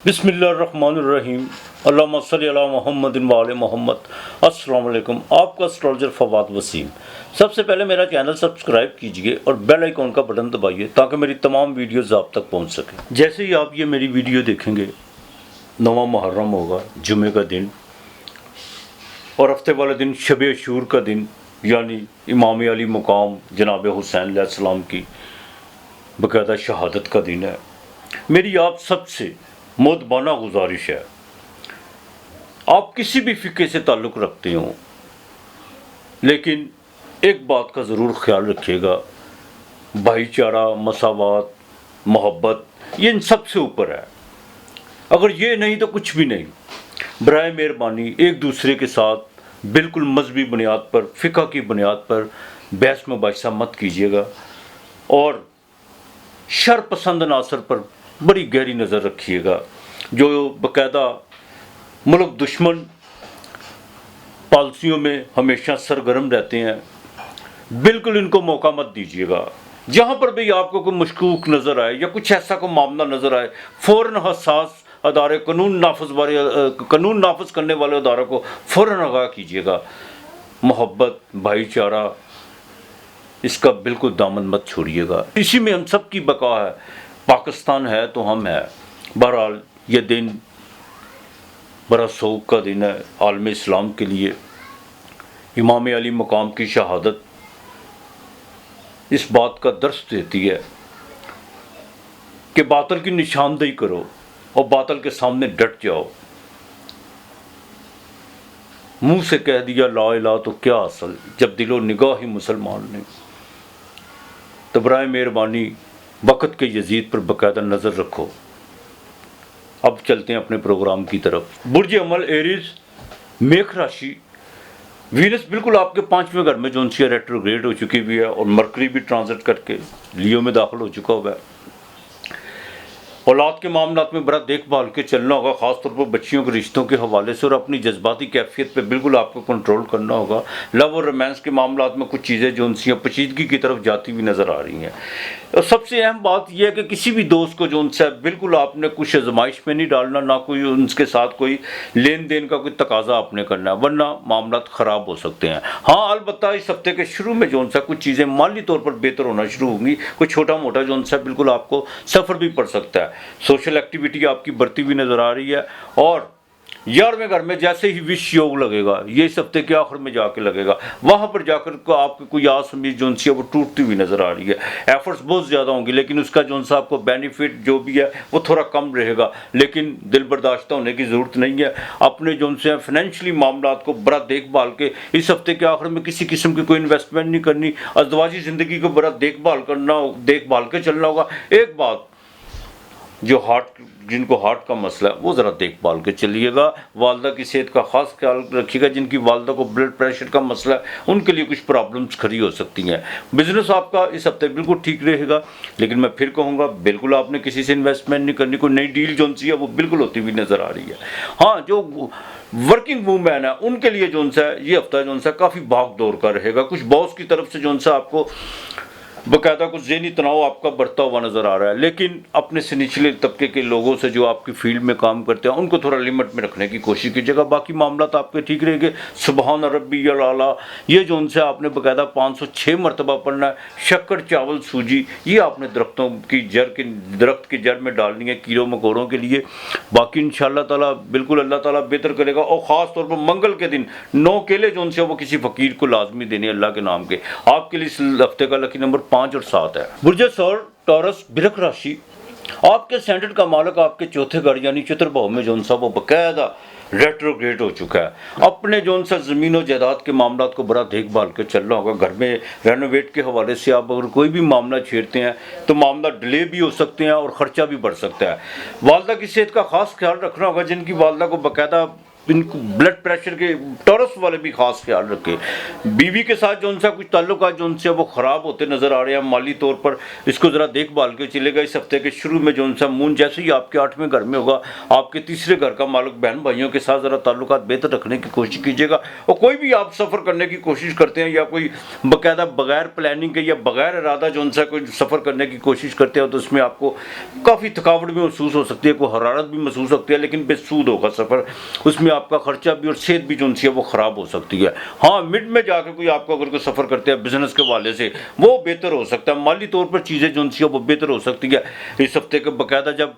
बिस्मिल्लाहिर्रहमानिर्रहीम। अल्लाहुम्मा सल्लि अला मुहम्मदिन व आले मोहम्मद। अस्सलाम वालेकुम। आपका एस्ट्रोलॉजर फवाद वसीम। सबसे पहले मेरा चैनल सब्सक्राइब कीजिए और बेल आइकॉन का बटन दबाइए ताकि मेरी तमाम वीडियोस आप तक पहुंच सकें। जैसे ही आप ये मेरी वीडियो देखेंगे, 9वां मुहर्रम होगा, जुमे का दिन, और हफ्ते वाले दिन शब अशूर का दिन, यानी इमाम अली मुकाम जनाब हुसैन अलैहिस्सलाम की बाकायदा शहादत का दिन है। मेरी आप सबसे मोदबाना गुजारिश है, आप किसी भी फ़िक़े से ताल्लुक़ रखते हो, लेकिन एक बात का ज़रूर ख्याल रखिएगा, भाईचारा, मसावात, मोहब्बत, ये इन सब से ऊपर है। अगर ये नहीं तो कुछ भी नहीं। बराए मेहरबानी एक दूसरे के साथ बिल्कुल मजहबी बुनियाद पर, फ़िक़ा की बुनियाद पर बहस मुबाहिसा मत कीजिएगा और शर पसंद अनासर पर बड़ी गहरी नज़र रखिएगा। जो बाकायदा मुल्क दुश्मन पॉलिसियों में हमेशा सरगर्म रहते हैं, बिल्कुल इनको मौका मत दीजिएगा। जहाँ पर भी आपको कोई मशकूक नज़र आए या कुछ ऐसा कोई मामला नज़र आए, फ़ौरन हसास अदारे, कानून नाफज करने वाले अदारों को फ़ौरन आगाह कीजिएगा। मोहब्बत, भाईचारा, इसका बिल्कुल दामन मत छोड़िएगा। इसी में हम सब की बका है। पाकिस्तान है तो हम हैं। बहरहाल ये दिन बड़ा शौक़ का दिन है आलम इस्लाम के लिए। इमाम अली मुकाम की शहादत इस बात का दर्स देती है कि बातिल की निशानदेही करो और बातिल के सामने डट जाओ। मुंह से कह दिया ला इलाहा तो क्या असल, जब दिलो निगाह ही मुसलमान ने। तो बराए मेहरबानी वक़्त के यजीद पर बाकायदा नज़र रखो। अब चलते हैं अपने प्रोग्राम की तरफ। बुर्ज अमल एरीज, मेष राशि, वीनस बिल्कुल आपके 5वें घर में जो उनसी रेट्रोग्रेड हो चुकी हुई है और मरकरी भी ट्रांजिट करके लियो में दाखिल हो चुका हुआ है। औलाद के मामलात में बड़ा देखभाल के चलना होगा, ख़ासतौर पर बच्चियों के रिश्तों के हवाले से, और अपनी जज्बाती कैफियत पे बिल्कुल आपको कंट्रोल करना होगा। लव और रोमांस के मामलात में कुछ चीज़ें जो उनसी पेचीदगी की तरफ जाती हुई नज़र आ रही हैं। और सबसे अहम बात यह है कि किसी भी दोस्त को जो उनसे बिल्कुल आपने कुछ आजमाइश में नहीं डालना, ना कोई उनके साथ कोई लेन देन का कोई तकाजा आपने करना है, वरना मामलात ख़राब हो सकते हैं। हाँ, अलबत्ता इस हफ्ते के शुरू में जो उनसा कुछ चीज़ें माली तौर पर बेहतर होना शुरू होंगी। कोई छोटा मोटा जो उनसा बिल्कुल आपको सफ़र भी पड़ सकता है। सोशल एक्टिविटी आपकी बढ़ती हुई नज़र आ रही है और 11वें घर में जैसे ही विश योग लगेगा, ये इस हफ्ते के आखिर में जाके लगेगा, वहाँ पर जाकर को आपकी कोई आस उम्मीद जो उनसी है वो टूटती हुई नज़र आ रही है। एफर्ट्स बहुत ज़्यादा होंगी, लेकिन उसका जो उनसा आपको बेनिफिट जो भी है वो थोड़ा कम रहेगा। लेकिन दिल बर्दाश्त होने की ज़रूरत नहीं है। अपने जो उनसे फाइनेंशियली मामलात को बड़ा देखभाल के इस हफ्ते के आखिर में किसी किस्म की कोई इन्वेस्टमेंट नहीं करनी, अज़दवाजी ज़िंदगी को बड़ा देखभाल के चलना होगा। एक बात, जो जिनको हार्ट का मसला है वो ज़रा देखभाल के चलिएगा। वालदा की सेहत का ख़ास ख्याल रखिएगा। जिनकी वालदा को ब्लड प्रेशर का मसला है, उनके लिए कुछ प्रॉब्लम्स खड़ी हो सकती हैं। बिजनेस आपका इस हफ्ते बिल्कुल ठीक रहेगा, लेकिन मैं फिर कहूँगा बिल्कुल आपने किसी से इन्वेस्टमेंट नहीं करनी। कोई नई डील जो सी है वो बिल्कुल होती हुई नज़र आ रही है। हाँ, जो वर्किंग वूमेन है उनके लिए जो सा ये हफ्ता जो सा काफ़ी भाग दौड़ का रहेगा। कुछ बॉस की तरफ से जो सा आपको बाकायदा कुछ ज़हनी तनाव आपका बढ़ता हुआ नज़र आ रहा है, लेकिन अपने से निचले तबके के लोगों से जो आपकी फील्ड में काम करते हैं उनको थोड़ा लिमिट में रखने की कोशिश कीजिएगा। बाकी मामला तो आपके ठीक रहेंगे। सुबहान रब्बी अला, ये जो उनसे आपने बाकायदा 506 मरतबा पढ़ना है। शक्कर, चावल, सूजी, ये आपने दरख्त की जड़ में डालनी है कीड़ों मकोड़ों के लिए। बाकी इंशाअल्लाह ताला बिल्कुल अल्लाह ताला बेहतर करेगा। और ख़ास तौर पर मंगल के दिन 9 केले जो उनसे वो किसी फ़कीर को लाजमी देने अल्लाह के नाम के। आपके लिए इस हफ्ते का लकी नंबर 5 और 7 है। बुर्ज सौर, टॉरस, बिरक राशि, आपके स्टैंडर्ड का मालक आपके चौथे घर यानी चतुर्भाव में जो उनसा वो बाकायदा रेट्रोग्रेड हो चुका है। अपने जो उनसा ज़मीन और जायदाद के मामला को बड़ा देखभाल के चलना होगा। घर में रेनोवेट के हवाले से आप अगर कोई भी मामला छेड़ते हैं तो मामला डिले भी हो सकते हैं और ख़र्चा भी बढ़ सकता है। वालदा की सेहत का ख़ास ख्याल रखना होगा। जिनकी वालदा को बाकायदा इनको ब्लड प्रेशर के टॉरस वाले भी खास ख्याल रखें। बीवी के साथ जो उनसे कुछ ताल्लुकात जो उनसे वो ख़राब होते नज़र आ रहे हैं माली तौर पर, इसको ज़रा देखभाल के चलेगा। इस हफ्ते के शुरू में जो उनसा मून जैसे ही आपके 8वें घर में होगा, आपके तीसरे घर का मालिक बहन भाइयों के साथ ज़रा ताल्लुकात बेहतर रखने की कोशिश कीजिएगा। और कोई भी आप सफ़र करने की कोशिश करते हैं या कोई बाकायदा बगैर प्लानिंग के या बगैर इरादा जो उनसे कोई सफ़र करने की कोशिश करते हो, तो उसमें आपको काफ़ी थकावट भी महसूस हो सकती है, कोई हरारत भी महसूस हो सकती है, लेकिन बेसूद होगा सफ़र। उसमें आपका खर्चा भी और सेहत भी जो उनसी है वो ख़राब हो सकती है। हाँ, मिड में जाकर कोई आपको अगर कोई सफ़र करते हैं बिजनेस के वाले से, वो बेहतर हो सकता है। माली तौर पर चीज़ें जो उनसी है वो बेहतर हो सकती है। इस हफ्ते के बाकायदा जब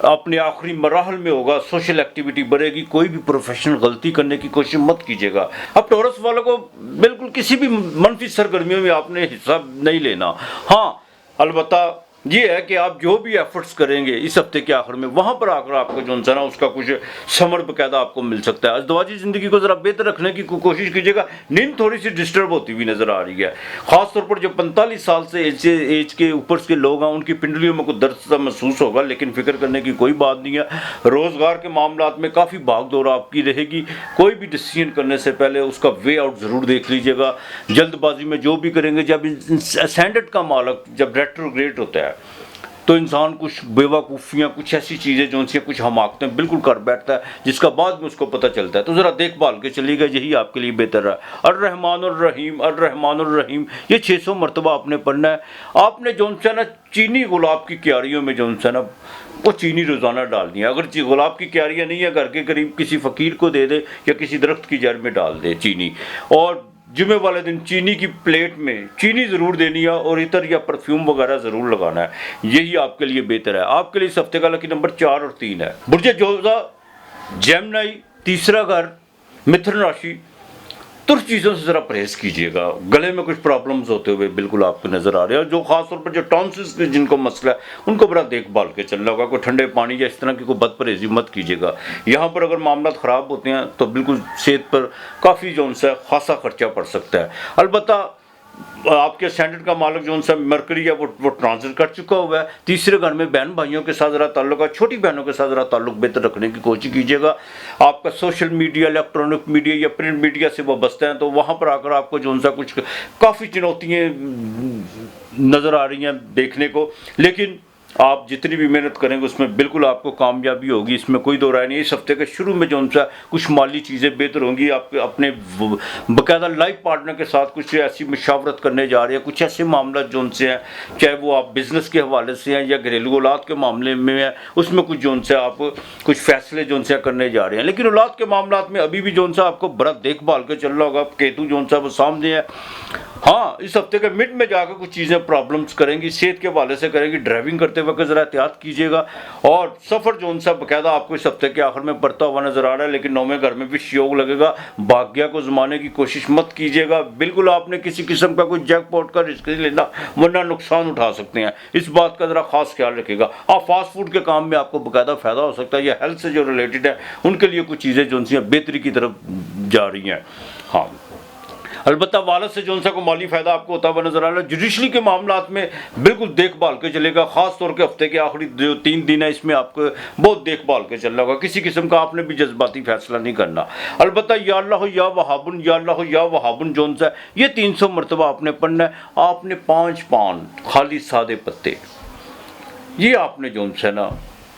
अपने आखिरी मराहल में होगा, सोशल एक्टिविटी बढ़ेगी, कोई भी प्रोफेशनल गलती करने की कोशिश मत कीजिएगा। अब टॉरस वालों को बिल्कुल किसी भी मनफी सरगर्मियों में आपने हिस्सा नहीं लेना। हाँ, अलबत्ता ये है कि आप जो भी एफर्ट्स करेंगे इस हफ्ते के आखिर में, वहाँ पर आकर आपको जो है ना उसका कुछ समर बकायदा आपको मिल सकता है। अज़दवाजी ज़िंदगी को ज़रा बेहतर रखने की कोशिश कीजिएगा। नींद थोड़ी सी डिस्टर्ब होती हुई नज़र आ रही है, ख़ासतौर पर जो 45 साल से एज के ऊपर के लोग हैं, उनकी पिंडलियों में कुछ दर्द सा महसूस होगा, लेकिन फिक्र करने की कोई बात नहीं है। रोज़गार के मामलात में काफ़ी भाग दौड़ आपकी रहेगी। कोई भी डिसीजन करने से पहले उसका वे आउट ज़रूर देख लीजिएगा। जल्दबाजी में जो भी करेंगे, जब असेंडेंट का मालक जब रेट्रोग्रेड होता है तो इंसान कुछ बेवकूफ़ियाँ, कुछ ऐसी चीज़ें जो उनसे कुछ हमाकतें बिल्कुल कर बैठता है, जिसका बाद में उसको पता चलता है। तो ज़रा देखभाल के चलिएगा, यही आपके लिए बेहतर है। अर्रहमानुर्रहीम, ये 600 मरतबा आपने पढ़ना है। आपने जो उनसे ना चीनी गुलाब की क्यारियों में जो उनसे ना वो चीनी रोज़ाना डालनी है। अगर गुलाब की क्यारियाँ नहीं है घर के करीब, किसी फ़कीर को दे दे या किसी दरख्त की जड़ में डाल दे चीनी। और जुमे वाले दिन चीनी की प्लेट में चीनी ज़रूर देनी है और इतर या परफ्यूम वगैरह ज़रूर लगाना है। यही आपके लिए बेहतर है। आपके लिए इस हफ्ते का लकी नंबर 4 और 3 है। बुर्ज जोज़ा, जेमिनी, तीसरा घर, मिथुन राशि। तुर्क चीज़ों से ज़रा परहेज़ कीजिएगा। गले में कुछ प्रॉब्लम्स होते हुए बिल्कुल आपको नज़र आ रहे हैं। जो ख़ास तौर पर जो टॉन्सिल्स के जिनको मसला है, उनको बड़ा देखभाल के चलना होगा। कोई ठंडे पानी या इस तरह की कोई बदपरहेज़ी मत कीजिएगा। यहाँ पर अगर मामला ख़राब होते हैं तो बिल्कुल सेहत पर काफ़ी जो उनसे खासा खर्चा पड़ सकता है। अलबत्ता आपके स्टैंडर्ड का मालिक जो उनसे मरकरी है वो ट्रांजिट कर चुका हुआ है। तीसरे घर में बहन भाइयों के साथ ज़रा ताल्लुक है, छोटी बहनों के साथ ज़रा ताल्लुक बेहतर रखने की कोशिश कीजिएगा। आपका सोशल मीडिया, इलेक्ट्रॉनिक मीडिया या प्रिंट मीडिया से वो बसते हैं, तो वहाँ पर आकर आपको जो उनसा कुछ काफ़ी चुनौतियाँ नज़र आ रही हैं देखने को, लेकिन आप जितनी भी मेहनत करेंगे उसमें बिल्कुल आपको कामयाबी होगी, इसमें कोई दो राय नहीं। इस हफ्ते के शुरू में जो उनसा कुछ माली चीज़ें बेहतर होंगी। आपके अपने बाकायदा लाइफ पार्टनर के साथ कुछ ऐसी मशावरत करने जा रहे हैं, कुछ ऐसे मामला जो उनसे हैं, चाहे वो आप बिज़नेस के हवाले से हैं या घरेलू औलाद के मामले में है, उसमें कुछ जो उनसे आप कुछ फैसले जो उनसे करने जा रहे हैं। लेकिन औलाद के मामला में अभी भी जो उनसे आपको बड़ा देखभाल के चल रहा होगा। केतु जो उनसा वो सामने है। हाँ, इस हफ्ते के मिड में जाकर कुछ चीज़ें प्रॉब्लम्स करेंगी, सेहत के हवाले से करेंगी। ड्राइविंग करते वक्त ज़रा एहतियात कीजिएगा। और सफ़र जो उनसा बाकायदा आपको इस हफ्ते के आखिर में पड़ता हुआ नज़र आ रहा है, लेकिन 9वें घर में विष योग लगेगा। भाग्य को जमाने की कोशिश मत कीजिएगा। बिल्कुल आपने किसी किस्म का कोई जैकपॉट का रिस्क नहीं लेना, वरना नुकसान उठा सकते हैं। इस बात का ज़रा खास ख्याल रखिएगा। फास्ट फूड के काम में आपको बाकायदा फ़ायदा हो सकता है, या हेल्थ से जो रिलेटेड है उनके लिए कुछ चीज़ें जो उनसे बेहतरी की तरफ जा रही हैं। हाँ, अलबत्ता वालद से जो उनसा को माली फ़ायदा आपको होता हुआ नजर आ रहा है। जुडिशरी के मामलात में बिल्कुल देखभाल के चलेगा। ख़ास तौर के हफ्ते के आखिरी जो 3 दिन है, इसमें आपको बहुत देखभाल के चलना होगा। किसी किस्म का आपने भी जज्बाती फैसला नहीं करना। अलबत्ता या अल्लाह या वहाबुन, या अल्लाह या वहाबुन जो उनसा ये 300 मरतबा आपने पढ़ना है। आपने 5 पान खाली सादे पत्ते, ये आपने जो उनसे ना,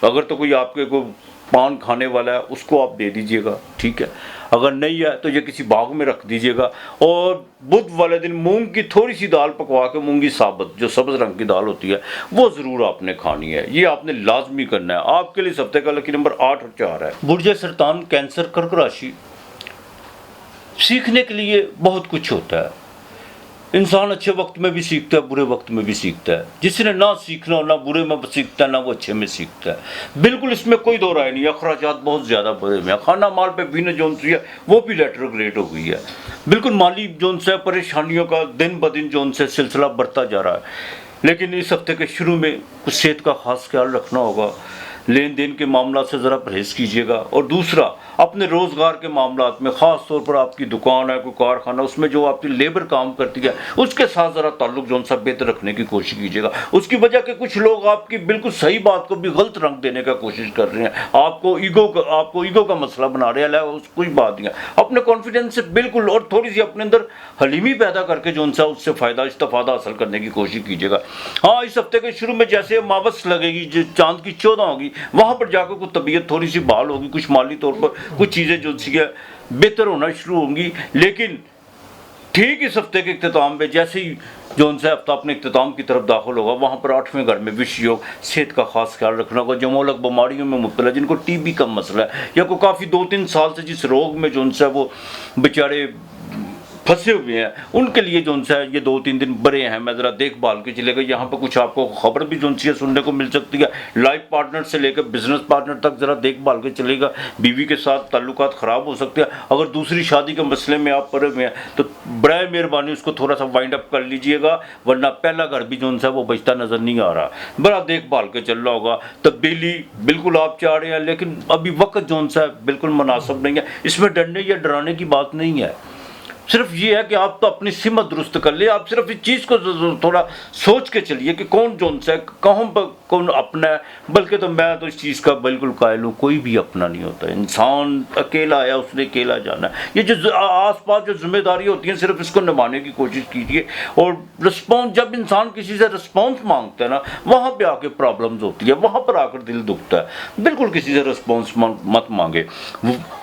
अगर तो कोई आपके को पान खाने वाला है उसको आप दे दीजिएगा, ठीक है। अगर नहीं है तो ये किसी बाग में रख दीजिएगा। और बुध वाले दिन मूंग की थोड़ी सी दाल पकवा के, मूंगी साबुत जो सब्ज़ रंग की दाल होती है, वो ज़रूर आपने खानी है। ये आपने लाजमी करना है। आपके लिए इस हफ्ते का लकी नंबर 8 और 4 है। बुर्ज सरतान, कैंसर, कर्क राशि। सीखने के लिए बहुत कुछ होता है। इंसान अच्छे वक्त में भी सीखता है, बुरे वक्त में भी सीखता है। जिसने ना सीखना ना बुरे में सीखता है, ना वो अच्छे में सीखता है। बिल्कुल इसमें कोई दो राय नहीं है। अखराजात बहुत ज़्यादा बुरे में, खाना माल पे बीने जो उनसी है वो भी रेट्रोग्रेड हो गई है। बिल्कुल माली जो उनसे परेशानियों का दिन ब दिन जो उनसे सिलसिला बढ़ता जा रहा है। लेकिन इस हफ्ते के शुरू में कुछ सेहत का ख़ास ख्याल रखना होगा। लेन देन के मामला से ज़रा परहेज़ कीजिएगा। और दूसरा, अपने रोज़गार के मामलात में ख़ास तौर पर आपकी दुकान है, कोई कारखाना, उसमें जो आपकी लेबर काम करती है उसके साथ ज़रा ताल्लुक़ जो सा बेहतर रखने की कोशिश कीजिएगा। उसकी वजह के कुछ लोग आपकी बिल्कुल सही बात को भी गलत रंग देने का कोशिश कर रहे हैं, आपको ईगो का मसला बना रहे हैं। कोई बात नहीं है, अपने कॉन्फिडेंस से बिल्कुल और थोड़ी सी अपने अंदर हलीमी पैदा करके जो सा उससे फ़ायदा इस्तेफादा हासिल करने की कोशिश कीजिएगा। हाँ, इस हफ्ते के शुरू में जैसे अमावस लगेगी, जो चांद की 14 होगी, वहाँ पर जाकर कुछ तबीयत थोड़ी सी बहाल होगी, कुछ माली तौर पर कुछ चीज़ें जो सी बेहतर होना शुरू होंगी। लेकिन ठीक इस हफ्ते के इख्तिताम में जैसे ही जो उनसे हफ्ता अपने इख्तिताम की तरफ दाखिल होगा, वहाँ पर 8वें घर में विश्व योग सेहत का खास ख्याल रखना होगा। जो मोलक बीमारियों में मुब्तला, जिनको टीबी का मसला है या कोई काफ़ी 2-3 साल से जिस रोग में जो उनसे वो बेचारे फंसे हुए हैं, उनके लिए जो उनसे ये 2-3 दिन बड़े हैं, मैं ज़रा देखभाल के चलेगा। यहाँ पर कुछ आपको खबर भी जो उनसे सुनने को मिल सकती है। लाइफ पार्टनर से लेकर बिजनेस पार्टनर तक ज़रा देखभाल के चलेगा। बीवी के साथ ताल्लुकात ख़राब हो सकते हैं। अगर दूसरी शादी के मसले में आप पड़े हुए हैं तो बराए मेहरबानी उसको थोड़ा सा वाइंड अप कर लीजिएगा, वरना पहला घर भी जो उनसे वो बचता नज़र नहीं आ रहा। बड़ा देखभाल के चल रहा होगा। तब्दीली बिल्कुल आप चाह रहे हैं, लेकिन अभी वक्त जो उनसे बिल्कुल मुनासिब नहीं है। इसमें डरने या डराने की बात नहीं है, सिर्फ ये है कि आप तो अपनी सिमत दुरुस्त कर ले। आप सिर्फ इस चीज़ को थोड़ा सोच के चलिए कि कौन जोन सा कौन पर कौन अपना है। बल्कि तो मैं तो इस चीज़ का बिल्कुल कायल हूँ, कोई भी अपना नहीं होता। इंसान अकेला आया, उसने अकेला जाना है। ये जो आसपास जो जिम्मेदारी होती है, सिर्फ इसको निभाने की कोशिश कीजिए। और रिस्पॉन्स, जब इंसान किसी से रिस्पॉन्स मांगता है ना, वहाँ पर आके प्रॉब्लम्स होती है, वहाँ पर आकर दिल दुखता है। बिल्कुल किसी से रिस्पॉन्स मत मांगे।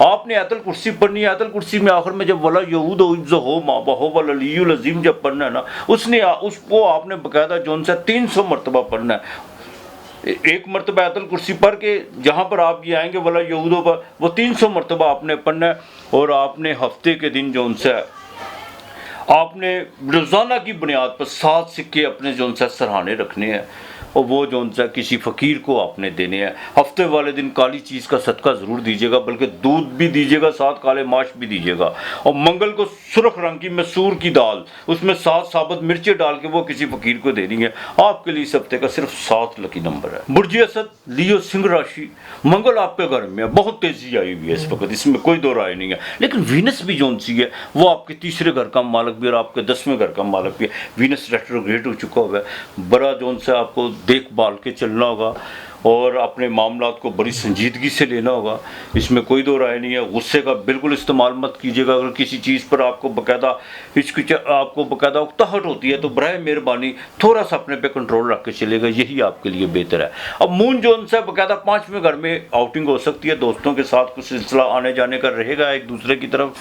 आपने आयतुल कुर्सी पढ़नी है, आयतुल कुर्सी में आखिर में जब वला यहूद अजीम जब पढ़ना है ना, उसको आपने बकायदा जोन से 300 मरतबा पढ़ना है। एक मरतबा आयतुल कुर्सी पढ़ के जहाँ पर आप ये आएंगे वला यहूदों पर, वो 300 मरतबा आपने पढ़ना है। और आपने हफ्ते के दिन जोन से आपने रोज़ाना की बुनियाद पर 7 सिक्के अपने जोन से सराहने रखने हैं, और वो जो उनसे किसी फ़कीर को आपने देने हैं। हफ्ते वाले दिन काली चीज़ का सदका ज़रूर दीजिएगा, बल्कि दूध भी दीजिएगा, साथ काले माश भी दीजिएगा। और मंगल को सुर्ख रंग की मसूर की दाल, उसमें 7 साबुत मिर्चें डाल के वो किसी फ़कीर को देनी है। आपके लिए इस हफ्ते का सिर्फ 7 लकी नंबर है। बुर्ज असद, लियो, सिंह राशि, मंगल आपके घर में है, बहुत तेज़ी आई हुई है इस वक्त, इसमें कोई दो राय नहीं है। लेकिन वीनस भी जो सी है वो आपके तीसरे घर का मालिक भी और आपके 10वें घर का मालिक भी है। वीनस रेट्रोग्रेड हो चुका हुआ है। बड़ा जो सा आपको देखभाल के चलना होगा और अपने मामलात को बड़ी संजीदगी से लेना होगा, इसमें कोई दो राय नहीं है। गुस्से का बिल्कुल इस्तेमाल मत कीजिएगा। अगर किसी चीज़ पर आपको बकायदा उकताहट होती है तो बराए मेहरबानी थोड़ा सा अपने पे कंट्रोल रख के चलेगा, यही आपके लिए बेहतर है। अब मून जो उनसे बकायदा 5वें घर में आउटिंग हो सकती है, दोस्तों के साथ कुछ सिलसिला आने जाने का रहेगा एक दूसरे की तरफ।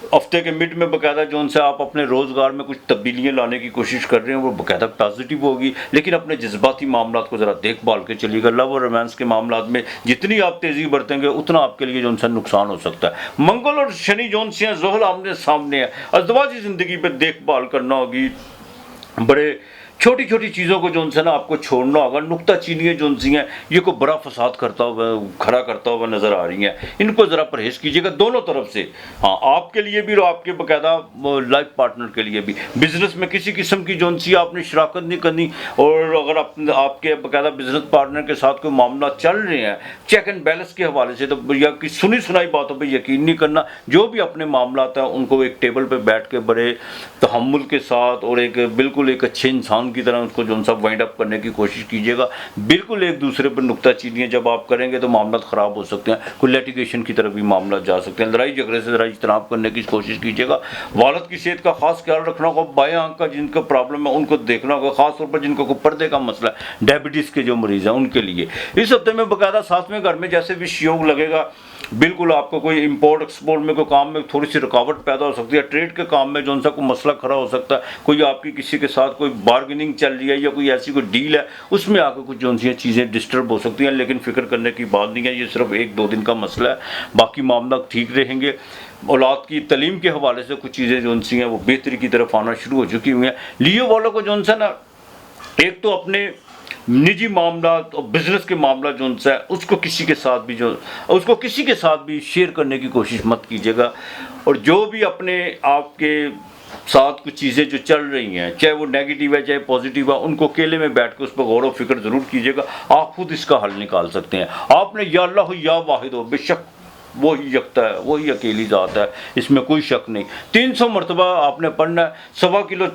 हफ्ते के मिड में बकायदा जो उनसे आप अपने रोज़गार में कुछ तब्दीलियाँ लाने की कोशिश कर रहे हैं, वो बकायदा पॉजिटिव होगी। लेकिन अपने जज्बाती मामलात को ज़रा देखभाल के चलिएगा। लव और रोमांस के मामलात में जितनी आप तेज़ी बरतेंगे उतना आपके लिए जो उनसे नुकसान हो सकता है। मंगल और शनि जो उनसे हैं, ज़ोहल आमने सामने है। अज़दवाजी ज़िंदगी पर देखभाल करना होगी। बड़े छोटी छोटी चीज़ों को जो उनसे ना आपको छोड़ना होगा। नुक्ता चीनियाँ जो उनसी हैं, ये को बड़ा फसाद करता हुआ खड़ा करता हुआ नज़र आ रही हैं, इनको ज़रा परहेज़ कीजिएगा दोनों तरफ से। हाँ, आपके लिए भी और आपके बाकायदा लाइफ पार्टनर के लिए भी। बिज़नेस में किसी किस्म की जो उनसी आपने शराकत नहीं करनी। और अगर आपके बाकायदा बिज़नेस पार्टनर के साथ कोई मामला चल रहे हैं चेक एंड बैलेंस के हवाले से, तो या कि सुनी सुनाई बातों पर यकीन नहीं करना। जो भी अपने मामला हैं उनको एक टेबल पर बैठ के बड़े तहम्मुल के साथ और एक बिल्कुल एक अच्छे इंसान की तरह उसको जो सब वाइंड अप करने की कोशिश कीजिएगा। बिल्कुल एक दूसरे पर नुक्ताचीनियाँ जब आप करेंगे तो मामला ख़राब हो सकते हैं, कोई लिटिगेशन की तरफ भी मामला जा सकते हैं। लड़ाई झगड़े से ज़रा इज्तनाब करने की कोशिश कीजिएगा। वालिद की सेहत का खास ख्याल रखना होगा। बाएं आंख का जिनको प्रॉब्लम है उनको देखना होगा, खासतौर पर जिनको को पर्दे का मसला है, डायबिटीज़ के जो मरीज़ हैं उनके लिए। इस हफ्ते में बाकायदा 7वें घर में जैसे विश्व योग लगेगा, बिल्कुल आपको कोई इंपोर्ट एक्सपोर्ट में कोई काम में थोड़ी सी रुकावट पैदा हो सकती है। ट्रेड के काम में जो सा कोई मसला खड़ा हो सकता है। कोई आपकी किसी के साथ कोई बार्गेनिंग चल रही है या कोई ऐसी कोई डील है, उसमें आकर कुछ जो सी चीज़ें डिस्टर्ब हो सकती हैं, लेकिन फिक्र करने की बात नहीं है। ये सिर्फ 1-2 दिन का मसला है, बाकी मामला ठीक रहेंगे। औलाद की तलीम के हवाले से कुछ चीज़ें जो सी हैं वो बेहतरी की तरफ आना शुरू हो चुकी हुई हैं। लियो वालों को जो सा ना, एक तो अपने निजी मामला और बिजनेस के मामला जो उनसे है उसको किसी के साथ भी शेयर करने की कोशिश मत कीजिएगा। और जो भी अपने आपके साथ कुछ चीज़ें जो चल रही हैं, चाहे वो नेगेटिव है चाहे पॉजिटिव है, उनको अकेले में बैठ के उस पर गौर व फिक्र ज़रूर कीजिएगा। आप खुद इसका हल निकाल सकते हैं। आपने या अल्लाह या वाहिद हो, बेशक वही यकता है, वही अकेली ज़ात है, इसमें कोई शक नहीं। 300 मरतबा आपने पढ़ना है। 1.25 किलो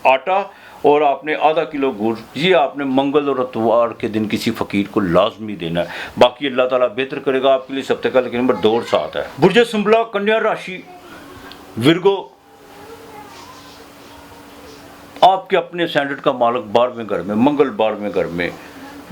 आटा और आपने आधा किलो गुड़, ये आपने मंगल और इतवार के दिन किसी फ़कीर को लाजमी देना है। बाकी अल्लाह ताला बेहतर करेगा आपके लिए। सप्ताह का लेकिन नंबर 2 और 7 है। बुर्ज सुंबला, कन्या राशि, विर्गो, आपके अपने स्टैंडर्ड का मालिक 12वें घर में, मंगल 12वें घर में,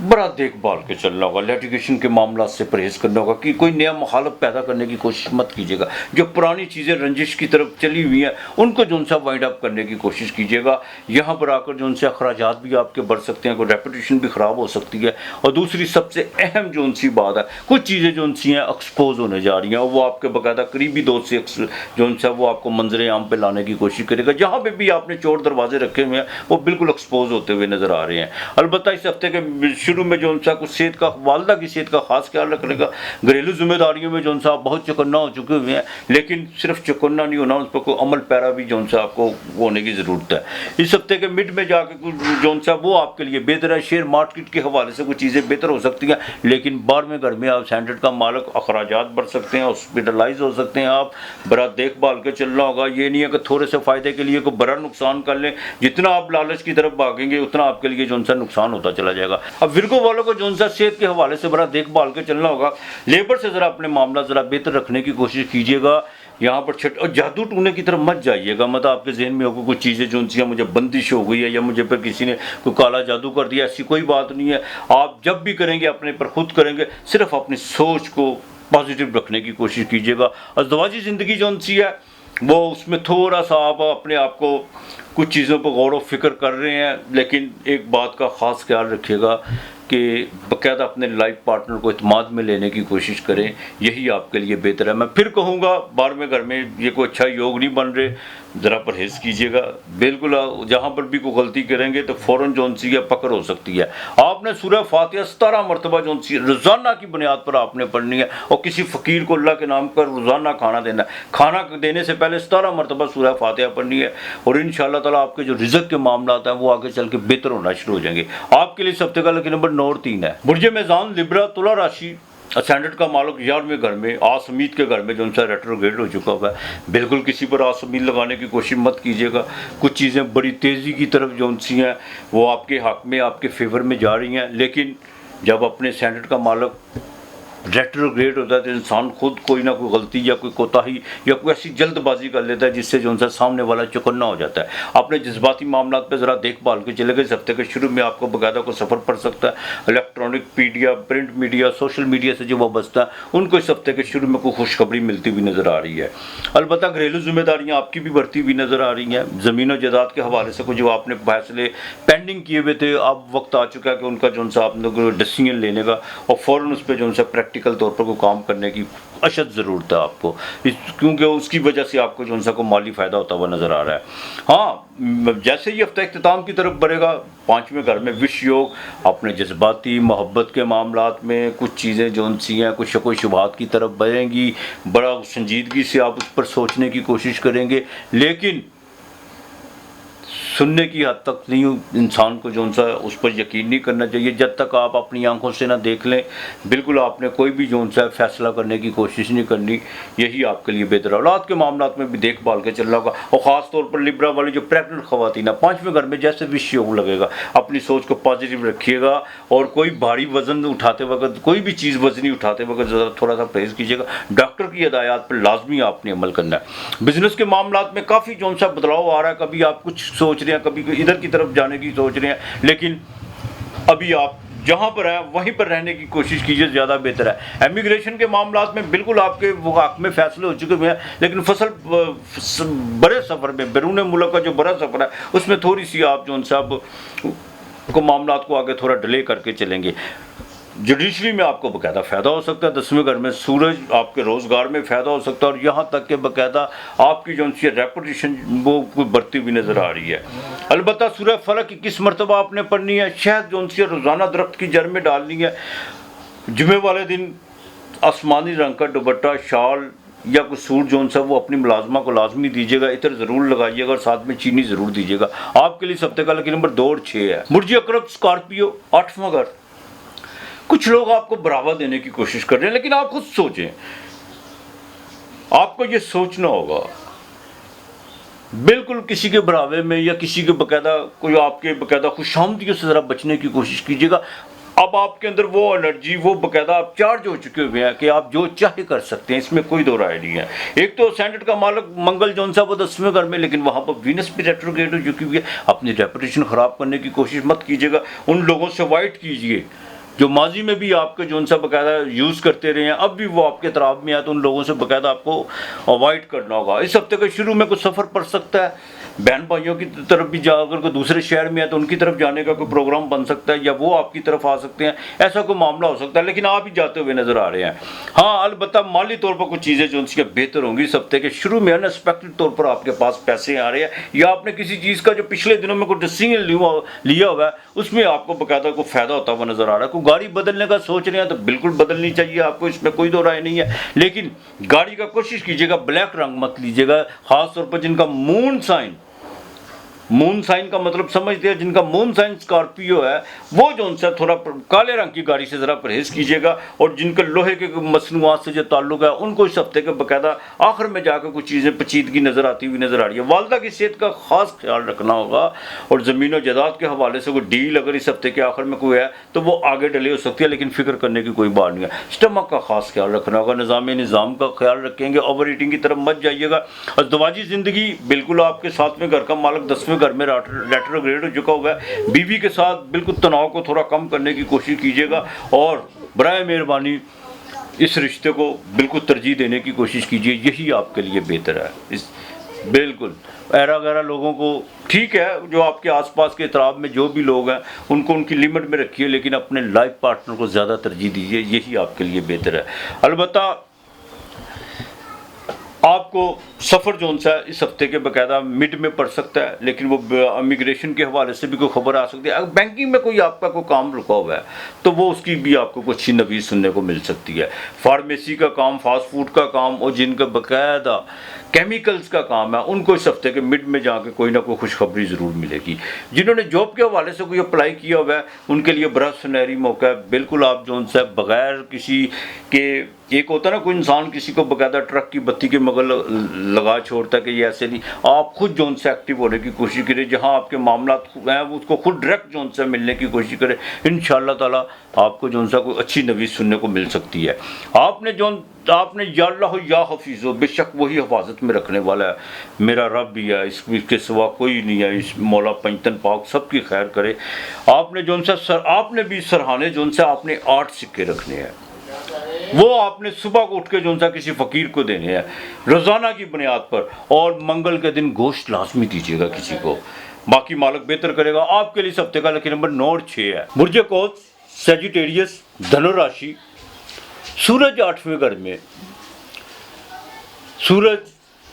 बड़ा देखभाल के चलना होगा। लिटिगेशन के मामला से परहेज़ करना होगा कि कोई नया मुखालफ पैदा करने की कोशिश मत कीजिएगा। जो पुरानी चीज़ें रंजिश की तरफ चली हुई हैं उनको जो उनसे वाइंड अप करने की कोशिश कीजिएगा। यहाँ पर आकर जो उनसे अखराजात भी आपके बढ़ सकते हैं, कोई रेपुटेशन भी ख़राब हो सकती है। और दूसरी सबसे अहम जो उनसी बात है, कुछ चीज़ें जो उनसी हैं एक्सपोज होने जा रही हैं और वो आपके बाकायदा करीबी दोस्त से जो उनसे वो आपको मंजर आम पर लाने की कोशिश करेगा। जहाँ पर भी आपने चोर दरवाजे रखे हुए हैं वो बिल्कुल एक्सपोज होते हुए नज़र आ रहे हैं। अलबत्ता इस हफ्ते के शुरू में जो उनसा कुछ सेहत का, वालदा की सेहत का खास ख्याल रखने का, घरेलू जिम्मेदारियों में जो उनसा आप बहुत चौकन्ना हो चुके हुए हैं, लेकिन सिर्फ चौकन्ना नहीं होना, उस पर कोई अमल पैरा भी जो उनसा आपको होने की ज़रूरत है। इस हफ्ते के मिड में जाके कुछ जो उनसा वो आपके लिए बेहतर है। शेयर मार्केट के हवाले से कुछ चीज़ें बेहतर हो सकती हैं, लेकिन 12वें घर में आप स्टैंडर्ड का मालिक, अखराजात बढ़ सकते हैं, हॉस्पिटलाइज हो सकते हैं। आप बड़ा देखभाल के चलना होगा। ये नहीं है कि थोड़े से फ़ायदे के लिए कोई बड़ा नुकसान कर लें। जितना आप लालच की तरफ भागेंगे उतना आपके लिए जो उनसा नुकसान होता चला जाएगा। अब विर्गो वालों को जो उनसा सेहत के हवाले से बड़ा देखभाल के चलना होगा। लेबर से ज़रा अपने मामला ज़रा बेहतर रखने की कोशिश कीजिएगा। यहाँ पर और जादू टूने की तरफ मत जाइएगा। मतलब आपके जहन में होगा कुछ चीज़ें जो उनसी मुझे बंदिश हो गई है या मुझे पर किसी ने कोई काला जादू कर दिया, ऐसी कोई बात नहीं है। आप जब भी करेंगे अपने पर खुद करेंगे, सिर्फ अपनी सोच को पॉजिटिव रखने की कोशिश कीजिएगा। अज़दवाजी ज़िंदगी जो उनसी है वो उसमें थोड़ा सा आप अपने आप को कुछ चीज़ों पर गौर व फिक्र कर रहे हैं, लेकिन एक बात का ख़ास ख्याल रखिएगा कि बाकायदा अपने लाइफ पार्टनर को इत्मीनान में लेने की कोशिश करें। यही आपके लिए बेहतर है। मैं फिर कहूँगा 12वें घर में ये कोई अच्छा योग नहीं बन रहे, ज़रा परहेज़ कीजिएगा। बिल्कुल जहाँ पर भी कोई गलती करेंगे तो फ़ौरन जो उनसी है पकड़ हो सकती है। आपने सूरह फातिहा 17 मरतबा जो उनसी रोज़ाना की बुनियाद पर आपने पढ़नी है और किसी फ़कीर को अल्लाह के नाम पर रोज़ाना खाना देना है। खाना देने से पहले 17 मरतबा सूरह फातिहा पढ़नी है और इंशाअल्लाह ताला आपके जो रिज़्क़ के मामला हैं वो आगे चल के बेहतर होना शुरू हो जाएंगे। आपके लिए इस हफ्ते का लकी नंबर 9 और 3 है। बुर्ज मेज़ान, लिब्रा, तुला राशि, स्टैंडर्ड का मालिक 11वें घर में, आस उम्मीद के घर में जो उनसा रेट्रोग्रेड हो चुका हुआ है। बिल्कुल किसी पर आस उम्मीद लगाने की कोशिश मत कीजिएगा। कुछ चीज़ें बड़ी तेज़ी की तरफ जो उनसी हैं वो आपके हक़ में, आपके फेवर में जा रही हैं, लेकिन जब अपने स्टैंडर्ड का मालिक रेट्रोग्रेड होता है तो इंसान खुद कोई ना कोई गलती या कोई कोताही या कोई ऐसी जल्दबाजी कर लेता है जिससे जो उनसे सामने वाला चौकन्ना हो जाता है। अपने जज्बाती मामला पे ज़रा देखभाल के चले गए। इस हफ्ते के शुरू में आपको बाकायदा को सफ़र पड़ सकता है। Electronic media, print media, social media से जो वाबस्ता है उनको इस हफ्ते के शुरू में कोई खुशखबरी मिलती हुई नज़र आ रही है। अलबत्ता घरेलू जिम्मेदारियाँ आपकी भी बढ़ती हुई नज़र आ रही हैं। ज़मीन और जायदाद के हवाले से कुछ जो आपने फैसले पेंडिंग किए हुए थे, अब वक्त आ चुका है कि उनका जो उनसा आप लोग डिसीजन लेने का और फ़ौरन उस पर जो उनसे प्रैक्टिकल तौर पर को काम करने की अशद ज़रूरत है आपको, क्योंकि उसकी वजह से आपको जो उनसा को माली फ़ायदा होता हुआ नज़र आ रहा है। हाँ, जैसे ही हफ्ता इख्तिताम की तरफ बढ़ेगा, 5वें घर में विश योग, अपने जज्बाती मोहब्बत के मामलात में कुछ चीज़ें जो उनसी हैं कुछ शको शुबहात की तरफ बढ़ेंगी। बड़ा संजीदगी से आप उस पर सोचने की कोशिश करेंगे, लेकिन सुनने की हद तक नहीं, इंसान को जो उनसा उस पर यकीन नहीं करना चाहिए जब तक आप अपनी आंखों से ना देख लें। बिल्कुल आपने कोई भी जो उनसा फैसला करने की कोशिश नहीं करनी, यही आपके लिए बेहतर है। औलाद के मामलात में भी देखभाल के चलना होगा और ख़ास तौर पर लिब्रा वाली जो प्रेगनेंट ख़वातीन है, 5वें घर में जैसे विश योग लगेगा, अपनी सोच को पॉजिटिव रखिएगा और कोई भारी वज़न उठाते वक्त, कोई भी चीज़ वज़नी उठाते वक्त थोड़ा सा परहेज़ कीजिएगा। डॉक्टर की हिदायत पर लाजमी आपने अमल करना है। बिज़नेस के मामलात में काफ़ी जो उनसा बदलाव आ रहा है। कभी आप कुछ सोच रहे हैं, कभी इधर की तरफ जाने की सोच रहे हैं, लेकिन अभी आप जहाँ पर हैं वहीं पर रहने की कोशिश कीजिए, ज़्यादा बेहतर है। इमिग्रेशन के मामलात में बिल्कुल आपके वो हक़ में फ़ैसले हो चुके हैं, लेकिन बड़े सफ़र में, बैरून मुल्क का जो बड़ा सफ़र है उसमें थोड़ी सी आप जो उनसे आप को मामलात को आगे थोड़ा डिले करके चलेंगे। जुडिशरी में आपको बाकायदा फ़ायदा हो सकता है। 10वें घर में सूरज, आपके रोज़गार में फ़ायदा हो सकता है और यहाँ तक कि बाकायदा आपकी जो उनकी रेपुटेशन वो बढ़ती हुई नज़र आ रही है। अलबत्ता सूरह फलक 21 मरतबा आपने पढ़नी है। शहद जो उनकी रोज़ाना दरख्त की जड़ में डालनी है। जुमे वाले दिन आसमानी रंग का दुपट्टा, शाल या कुछ सूट जो सा वो अपनी मुलाजमा को लाजमी दीजिएगा, इतर ज़रूर लगाइएगा और साथ में चीनी ज़रूर दीजिएगा। आपके लिए इस हफ्ते का लकी नंबर 2 और 6 है। बुर्ज अकरब स्कॉर्पियो 8वां घर। कुछ लोग आपको बढ़ावा देने की कोशिश कर रहे हैं, लेकिन आप खुद सोचें, आपको ये सोचना होगा बिल्कुल किसी के बढ़ावे में या किसी के बकायदा कोई आपके बकायदा खुशामदियों से ज़रा बचने की कोशिश कीजिएगा। अब आपके अंदर वो एनर्जी, वो बकायदा आप चार्ज हो चुके हुए हैं कि आप जो चाहे कर सकते हैं, इसमें कोई दो राय नहीं है। एक तो सैंडर्ड का मालिक मंगल जौन सा वो 10वें घर में, लेकिन वहाँ पर वीनस भी रेट्रोग्रेड हो चुकी हुई है। अपनी रेपुटेशन ख़राब करने की कोशिश मत कीजिएगा। उन लोगों से अवॉइड कीजिए जो माजी में भी आपके जौन सा बकायदा यूज़ करते रहे हैं, अब भी वो आपके तरफ में आए, तो उन लोगों से बकायदा आपको अवॉइड करना होगा। इस हफ्ते के शुरू में कुछ सफ़र पड़ सकता है, बहन भाइयों की तरफ भी जाकर कोई दूसरे शहर में है तो उनकी तरफ जाने का कोई प्रोग्राम बन सकता है, या वो आपकी तरफ आ सकते हैं, ऐसा कोई मामला हो सकता है, लेकिन आप ही जाते हुए नजर आ रहे हैं। हाँ, अलबत्ता माली तौर पर कुछ चीज़ें जो उनकी बेहतर होंगी। इस हफ्ते के शुरू में अनएक्सपेक्टेड तौर पर आपके पास पैसे आ रहे हैं, या आपने किसी चीज़ का जो पिछले दिनों में कोई डिसीजन लिया हुआ है उसमें आपको बकायदा को फायदा होता हुआ नजर आ रहा है। कोई गाड़ी बदलने का सोच रहे हैं तो बिल्कुल बदलनी चाहिए आपको, इसमें कोई दो राय नहीं है, लेकिन गाड़ी का कोशिश कीजिएगा ब्लैक रंग मत लीजिएगा। खासतौर पर जिनका मून साइन का मतलब समझते हैं, जिनका मून साइन स्कॉर्पियो है वो जो सा थोड़ा काले रंग की गाड़ी से ज़रा परहेज कीजिएगा, और जिनके लोहे के मसनूआत से जो ताल्लुक है उनको इस हफ्ते के बकायदा आखिर में जाकर कुछ चीज़ें पेचीदगी नज़र आती हुई नज़र आ रही है। वालदा की सेहत का खास ख्याल रखना होगा, और ज़मीन और जायदाद के हवाले से कोई डील अगर इस हफ्ते के आखिर में कोई है तो वो आगे डले हो सकती है, लेकिन फिक्र करने की कोई बात नहीं है। स्टमक का खास ख्याल रखना होगा, निज़ाम का ख्याल रखेंगे, ओवर ईटिंग की तरफ मत जाइएगा। और दवाजी ज़िंदगी बिल्कुल आपके 7वें घर का मालिक 10वें घर में रेट्रोग्रेड हो चुका हुआ है। बीवी के साथ बिल्कुल तनाव को थोड़ा कम करने की कोशिश कीजिएगा, और बराए मेहरबानी इस रिश्ते को बिल्कुल तरजीह देने की कोशिश कीजिए, यही आपके लिए बेहतर है। इस बिल्कुल ऐरा गैरा लोगों को ठीक है, जो आपके आसपास के इतराब में जो भी लोग हैं उनको उनकी लिमिट में रखिए, लेकिन अपने लाइफ पार्टनर को ज़्यादा तरजीह दीजिए, यही आपके लिए बेहतर है। अलबत्ता आपको सफ़र जोन सा इस हफ्ते के बकायदा मिड में पड़ सकता है, लेकिन वो इमिग्रेशन के हवाले से भी कोई खबर आ सकती है। अगर बैंकिंग में कोई आपका कोई काम रुका हुआ है तो वो उसकी भी आपको कुछ अच्छी नवीज सुनने को मिल सकती है। फार्मेसी का काम, फास्ट फूड का काम, और जिनका बकायदा केमिकल्स का काम है उनको इस हफ्ते के मिड में जाके कोई ना कोई खुशखबरी ज़रूर मिलेगी। जिन्होंने जॉब के हवाले से कोई अप्लाई किया हुआ है उनके लिए बड़ा सुनहरी मौका है। बिल्कुल आप जोन सा बगैर किसी के, एक होता है ना कोई इंसान किसी को बकायदा ट्रक की बत्ती के मगल लगा छोड़ता है कि ये ऐसे नहीं, आप खुद जोन से एक्टिव होने की कोशिश करें, जहां आपके मामला हैं उसको खुद डायरेक्ट जोन से मिलने की कोशिश करें। इंशाअल्लाह ताला आपको जोन सा कोई अच्छी नवीज सुनने को मिल सकती है। आपने या अल्लाह या हफीज़ हो, बेशक वही हिफाजत में रखने वाला है, मेरा रब भी है, इसके सिवा कोई नहीं है। इस मौला पंचतन पाक सबकी खैर करे। आपने जोन सा आपने भी सरहाने जोन से आपने 8 सिक्के रखने हैं, वो आपने सुबह को उठ के जो सा किसी फ़कीर को देने हैं रोज़ाना की बुनियाद पर, और मंगल के दिन गोश्त लाजमी दीजिएगा किसी को, बाकी मालिक बेहतर करेगा। आपके लिए इस हफ्ते का लकी नंबर 9 और 6 है। बुर्ज कोस सेजिटेरियस धनु राशि। सूरज 8वें घर में, सूरज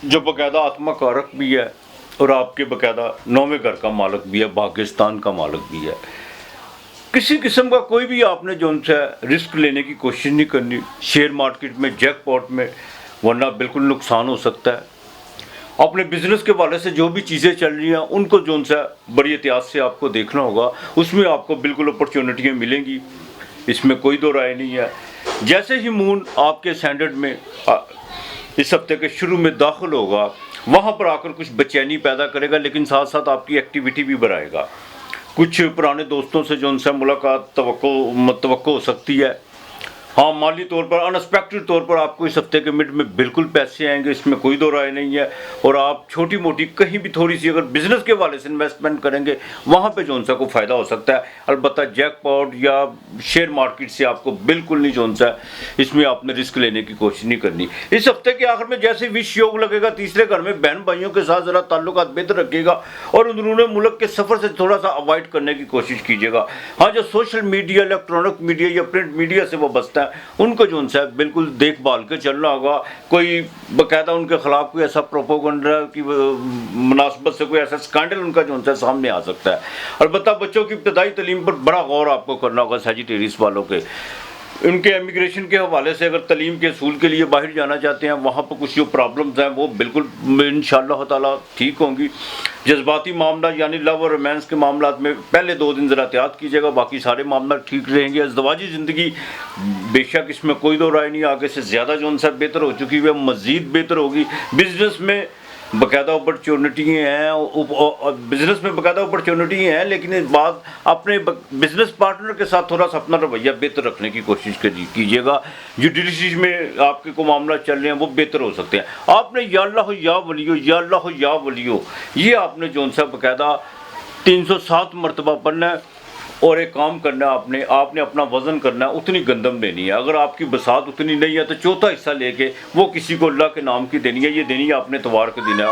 जो बकायदा आत्मा कारक भी है और आपके बकायदा 9वें घर का मालिक भी है, पाकिस्तान का मालिक भी है। किसी किस्म का कोई भी आपने जो उनसे रिस्क लेने की कोशिश नहीं करनी शेयर मार्केट में, जैकपॉट में, वरना बिल्कुल नुकसान हो सकता है। अपने बिजनेस के वाले से जो भी चीज़ें चल रही हैं उनको जो उनसे बड़ी एहतियात से आपको देखना होगा, उसमें आपको बिल्कुल अपॉर्चुनिटियाँ मिलेंगी, इसमें कोई दो राय नहीं है। जैसे ही मून आपके स्टैंडर्ड में इस हफ्ते के शुरू में दाखिल होगा, वहाँ पर आकर कुछ बेचैनी पैदा करेगा, लेकिन साथ साथ आपकी एक्टिविटी भी बढ़ाएगा। कुछ पुराने दोस्तों से जो उनसे मुलाकात तवक्को हो सकती है। हाँ, माली तौर पर अनएक्सपेक्टेड तौर पर आपको इस हफ्ते के मिड में बिल्कुल पैसे आएंगे, इसमें कोई दो राय नहीं है। और आप छोटी मोटी कहीं भी थोड़ी सी अगर बिजनेस के वाले से इन्वेस्टमेंट करेंगे वहाँ पे जो उनसा को फ़ायदा हो सकता है। अलबत्ता जैकपॉट या शेयर मार्केट से आपको बिल्कुल नहीं जो उनसा इसमें आपने रिस्क लेने की कोशिश नहीं करनी। इस हफ्ते के आखिर में जैसे विश योग लगेगा, तीसरे घर में बहन भाइयों के साथ ज़रा ताल्लुकात बेहतर रखिएगा और अंदरूनी मुल्क के सफ़र से थोड़ा सा अवॉइड करने की कोशिश कीजिएगा। हाँ, जो सोशल मीडिया, इलेक्ट्रॉनिक मीडिया या प्रिंट मीडिया से वाबस्ता उनको जो उनसे बिल्कुल देखभाल के चलना होगा। कोई बाकायदा उनके खिलाफ कोई ऐसा प्रोपोगंडा की मुनासबत से कोई ऐसा स्कैंडल उनका जो उनसे सामने आ सकता है। अलबत्ता बच्चों की इब्तदाई तालीम पर बड़ा गौर आपको करना होगा सजिटेरियस वालों के। उनके इमिग्रेशन के हवाले से अगर तलीम के असूल के लिए बाहर जाना चाहते हैं, वहाँ पर कुछ जो प्रॉब्लम्स हैं वो बिल्कुल इंशाअल्लाह ताला ठीक होंगी। जज्बाती मामला यानी लव और रोमांस के मामला में पहले 2 दिन ज़रा एहतियात कीजिएगा, बाकी सारे मामला ठीक रहेंगे। अज़दवाजी ज़िंदगी बेशक इसमें कोई दो राय नहीं, आगे से ज़्यादा जो उनसे बेहतर हो चुकी है, मज़ीद बेहतर होगी। बिज़नेस में बाकायदा अपॉर्चुनिटी हैं, बिज़नेस में बाकायदा अपॉर्चुनिटी हैं, लेकिन इस बात अपने बिज़नेस पार्टनर के साथ थोड़ा सा अपना रवैया बेहतर रखने की कोशिश कीजिएगा। जो डिलीशियस में आपके को मामला चल रहे हैं वो बेहतर हो सकते हैं। आपने या अल्लाह या वलियो, या अल्लाह या वलियो, ये आपने जो सा बाकायदा 307 मरतबा पढ़ना है और एक काम करना है, आपने अपना वज़न करना है, उतनी गंदम देनी है। अगर आपकी बसात उतनी नहीं है तो चौथा हिस्सा लेके वो किसी को अल्लाह के नाम की देनी है। ये देनी है आपने इतवार के दिन है,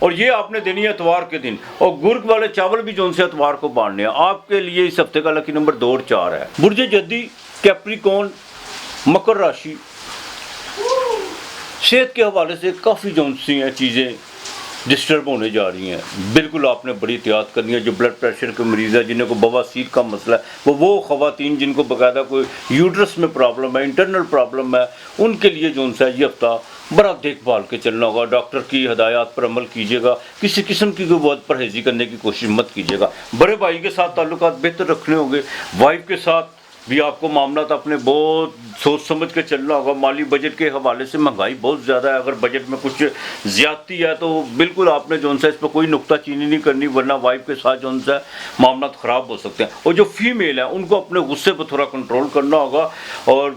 और ये आपने देनी है इतवार के दिन। और गुर्ग वाले चावल भी जो उनसे इतवार को बांटने हैं। आपके लिए इस हफ्ते का लकी नंबर 2 और 4 है। बुर्ज जद्दी, कैप्रिकॉर्न, मकर राशि, सेहत के हवाले से काफ़ी जो सी हैं चीज़ें डिस्टर्ब होने जा रही हैं। बिल्कुल आपने बड़ी एहतियात करनी है। जो ब्लड प्रेशर के मरीज़ है, जिन्हें को बवासीर का मसला है, वो ख़वातीन जिनको बाकायदा कोई यूट्रस में प्रॉब्लम है, इंटरनल प्रॉब्लम है, उनके लिए जो सा ये हफ्ता बड़ा देखभाल के चलना होगा। डॉक्टर की हदायत पर अमल कीजिएगा। किसी किस्म की कोई बहुत परहेज़ी करने की कोशिश मत कीजिएगा। बड़े भाई के साथ ताल्लुकात बेहतर रखने होंगे। वाइफ के साथ भी आपको मामला तो अपने बहुत सोच समझ के चलना होगा। माली बजट के हवाले से महंगाई बहुत ज़्यादा है। अगर बजट में कुछ ज़्यादती है तो बिल्कुल आपने जो सा इस पर कोई नुक्ताचीनी नहीं करनी, वरना वाइफ के साथ जो सा मामला ख़राब हो सकते हैं। और जो फीमेल है उनको अपने गुस्से पर थोड़ा कंट्रोल करना होगा और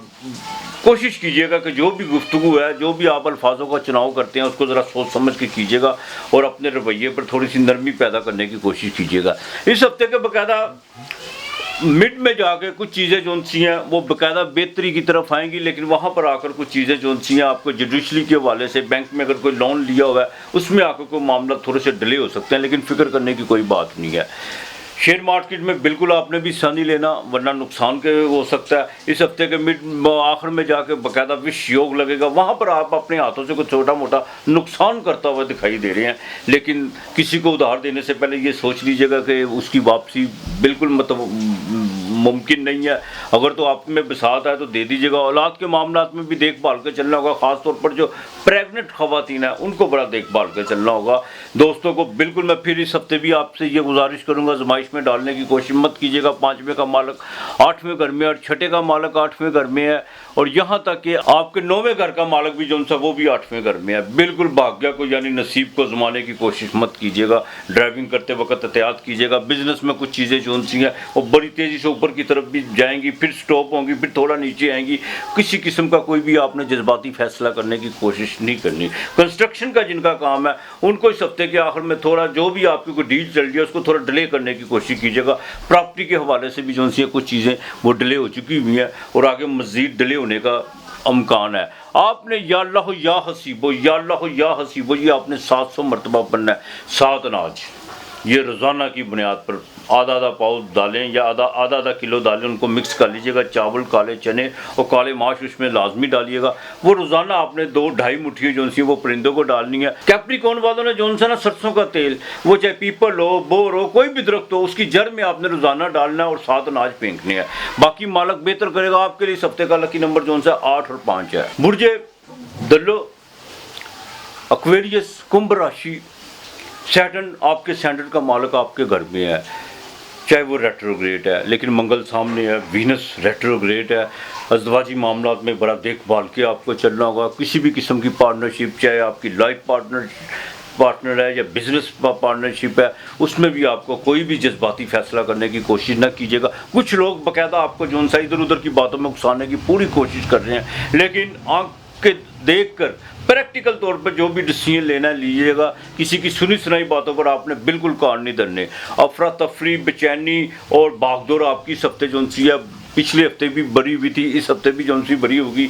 कोशिश कीजिएगा कि जो भी गुफ्तगू है, जो भी आप अल्फाजों का चुनाव करते हैं, उसको ज़रा सोच समझ के कीजिएगा और अपने रवैये पर थोड़ी सी नरमी पैदा करने की कोशिश कीजिएगा। इस हफ्ते के बाकायदा मिड में जाके कुछ चीज़ें जो सी हैं वो बाकायदा बेहतरी की तरफ आएंगी, लेकिन वहाँ पर आकर कुछ चीज़ें जो सी हैं आपको जुडिशली के हवाले से, बैंक में अगर कोई लोन लिया हुआ है उसमें आकर कोई मामला थोड़े से डिले हो सकते हैं, लेकिन फ़िक्र करने की कोई बात नहीं है। शेयर मार्केट में बिल्कुल आपने भी हिस्सा नहीं लेना, वरना नुकसान के हो सकता है। इस हफ्ते के मिड आखिर में जाके बाकायदा विश योग लगेगा, वहाँ पर आप अपने हाथों से कुछ छोटा मोटा नुकसान करता हुआ दिखाई दे रहे हैं। लेकिन किसी को उधार देने से पहले ये सोच लीजिएगा कि उसकी वापसी बिल्कुल मतलब मुमकिन नहीं है। अगर तो आप में बसात है तो दे दीजिएगा। औलाद के मामला में भी देखभाल के चलना होगा। ख़ास तौर पर जो प्रेग्नेंट ख़वातीन है उनको बड़ा देखभाल के चलना होगा। दोस्तों को बिल्कुल मैं फिर इस हफ्ते भी आपसे ये गुजारिश करूँगा, आजमाइश में डालने की कोशिश मत कीजिएगा। 5वें का मालक 8वें घर में और 6ठे का मालक 8वें घर में है, और यहाँ तक कि आपके 9वें घर का मालक भी जो सा वो भी 8वें घर में है। बिल्कुल भाग्य को यानी नसीब को आजमाने की कोशिश मत कीजिएगा। ड्राइविंग करते वक्त एहतियात कीजिएगा। बिजनेस में कुछ चीज़ें जो सी हैं वो बड़ी तेज़ी से ऊपर की तरफ भी जाएंगी, फिर स्टॉप होंगी, फिर थोड़ा नीचे आएंगी। किसी किस्म का कोई भी आपने जज्बाती फैसला करने की कोशिश नहीं करनी। कंस्ट्रक्शन का जिनका काम है उनको इस हफ्ते के आखिर में थोड़ा जो भी आपकी कोई डील चल रही है उसको थोड़ा डिले करने की कोशिश कीजिएगा। प्रॉपर्टी के हवाले से भी जो सी कुछ चीज़ें वो डिले हो चुकी हुई हैं और आगे मज़ीद डिले होने का अमकान है। आपने या अल्लाह या हसीबो, या अल्लाह या हसीबो, ये आपने 700 मरतबा पढ़ना है। 7 अनाज ये रोज़ाना की बुनियाद पर आधा पाव डालें या आधा किलो डालें, उनको मिक्स कर लीजिएगा। चावल, काले चने और काले माश उसमें लाजमी डालिएगा। वो रोज़ाना आपने 2-2.5 मुट्ठी जो सी वो परिंदों को डालनी है। कैप्रिकॉर्न वालों ने जो सा ना सरसों का तेल, वो चाहे पीपल हो, बोर हो, कोई भी दरख्त हो, उसकी जड़ में आपने रोज़ाना डालना है और 7 अनाज फेंकने हैं। बाकी मालक बेहतर करेगा आपके लिए। इस हफ्ते का लकी नंबर जो सा 8 और 5 है। बुर्जे दल्लो, एक्वेरियस, कुंभ राशि, सैटर्न आपके स्टैंडर्ड का मालक आपके घर में है, चाहे वो रेट्रोग्रेड है, लेकिन मंगल सामने है, वीनस रेट्रोग्रेड है। अज़दवाजी मामला में बड़ा देखभाल के आपको चलना होगा। किसी भी किस्म की पार्टनरशिप, चाहे आपकी लाइफ पार्टनर है या बिजनेस पार्टनरशिप है, उसमें भी आपको कोई भी जज्बाती फैसला करने की कोशिश न कीजिएगा। कुछ लोग बाकायदा आपको जो सा इधर उधर की बातों में उकसाने की पूरी कोशिश कर रहे हैं, लेकिन आँख के देख कर प्रैक्टिकल तौर पर जो भी डिसीजन लेना लीजिएगा। किसी की सुनी सुनाई बातों पर आपने बिल्कुल कान नहीं धरने। अफरा तफरी, बेचैनी और भागदौड़ आपकी इस हफ्ते जो सी है, पिछले हफ्ते भी बड़ी हुई थी, इस हफ्ते भी जो सी बड़ी होगी,